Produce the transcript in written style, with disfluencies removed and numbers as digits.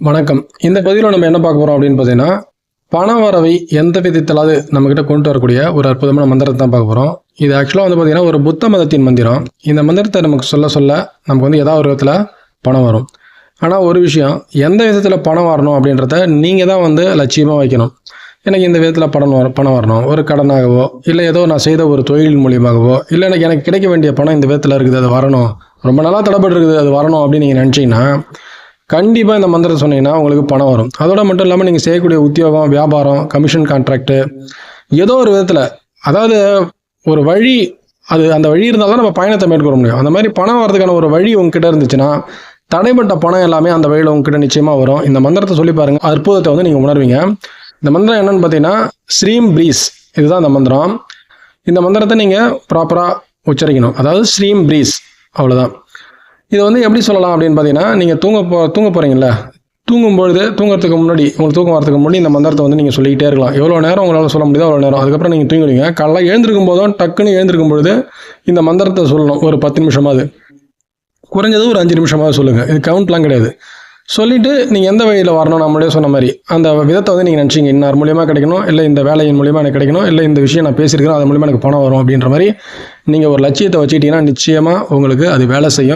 வணக்கம். இந்த பதிவில் நம்ம என்ன பார்க்க போகிறோம் அப்படின்னு பார்த்தீங்கன்னா, பண வரவை எந்த விதத்திலாவது நம்மக்கிட்ட கொண்டு வரக்கூடிய ஒரு அற்புதமான மந்திரத்தை தான் பார்க்க போகிறோம். இது ஆக்சுவலாக வந்து பார்த்தீங்கன்னா ஒரு புத்த மதத்தின் மந்திரம். இந்த மந்திரத்தை நமக்கு சொல்ல சொல்ல நமக்கு வந்து ஏதாவது ஒரு விதத்தில் பணம் வரும். ஆனால் ஒரு விஷயம், எந்த விதத்தில் பணம் வரணும் அப்படின்றத நீங்கள் தான் வந்து லட்சியமாக வைக்கணும். எனக்கு இந்த விதத்தில் பணம் வரணும், ஒரு கடனாகவோ இல்லை ஏதோ நான் செய்த ஒரு தொழில் மூலியமாகவோ இல்லை எனக்கு கிடைக்க வேண்டிய பணம் இந்த விதத்தில் இருக்குது, அது வரணும், ரொம்ப நாளாக தடைப்பட்டு இருக்குது, அது வரணும் அப்படின்னு நீங்கள் நினச்சிங்கன்னா கண்டிப்பாக இந்த மந்திரத்தை சொன்னீங்கன்னா உங்களுக்கு பணம் வரும். அதோட மட்டும் இல்லாமல் நீங்கள் செய்யக்கூடிய உத்தியோகம், வியாபாரம், கமிஷன் கான்ட்ராக்டு, ஏதோ ஒரு விதத்தில், அதாவது ஒரு வழி, அந்த வழி இருந்தால் தான் நம்ம பயணத்தை மேற்கொள்ள முடியும். அந்த மாதிரி பணம் வரதுக்கான ஒரு வழி உங்ககிட்ட இருந்துச்சுன்னா தடைப்பட்ட பணம் எல்லாமே அந்த வழியில் உங்ககிட்ட நிச்சயமாக வரும். இந்த மந்திரத்தை சொல்லி பாருங்கள், அற்புதத்தை வந்து நீங்கள் உணர்வீங்க. இந்த மந்திரம் என்னன்னு பார்த்தீங்கன்னா ஸ்ரீம் ப்ரீஸ், இதுதான் இந்த மந்திரம். இந்த மந்திரத்தை நீங்கள் ப்ராப்பராக உச்சரிக்கணும், அதாவது ஸ்ரீம் ப்ரீஸ், அவ்வளோதான். இதை வந்து எப்படி சொல்லலாம் அப்படின்னு பார்த்தீங்கன்னா, நீங்கள் தூங்க போகிறீங்களா, தூங்கும்பொழுது தூங்குறதுக்கு முன்னாடி, உங்களுக்கு தூக்கம் வரதுக்கு முன்னாடி இந்த மந்திரத்தை வந்து நீங்கள் சொல்லிக்கிட்டே இருக்கலாம். எவ்வளோ நேரம் உங்களால் சொல்ல முடியுதோ அவ்வளோ நேரம். அதுக்கப்புறம் நீங்கள் தூங்கிடுவீங்க. காலைல எழுந்திருக்கும் போதும் டக்குன்னு எழுந்திருக்கும் பொழுது இந்த மந்திரத்தை சொல்லணும். ஒரு 10 நிமிஷமாவது, குறைஞ்சது ஒரு 5 நிமிஷமாவது சொல்லுங்கள். இது கவுண்ட்லாம் கிடையாது. சொல்லிவிட்டு நீங்கள் எந்த வழியில் வரணும், நம்மளே சொன்ன மாதிரி அந்த விதத்தை வந்து நீங்கள் நினச்சிங்க, இன்னார் மூலியமாக கிடைக்கணும், இல்லை இந்த வேலையின் மூலியமாக எனக்கு கிடைக்கணும், இல்லை இந்த விஷயம் நான் பேசியிருக்கிறேன் அது மூலியமாக எனக்கு பணம் வரும் அப்படின்ற மாதிரி நீங்கள் ஒரு லட்சியத்தை வச்சுக்கிட்டீங்கன்னா நிச்சயமாக உங்களுக்கு அது வேலை செய்யும்.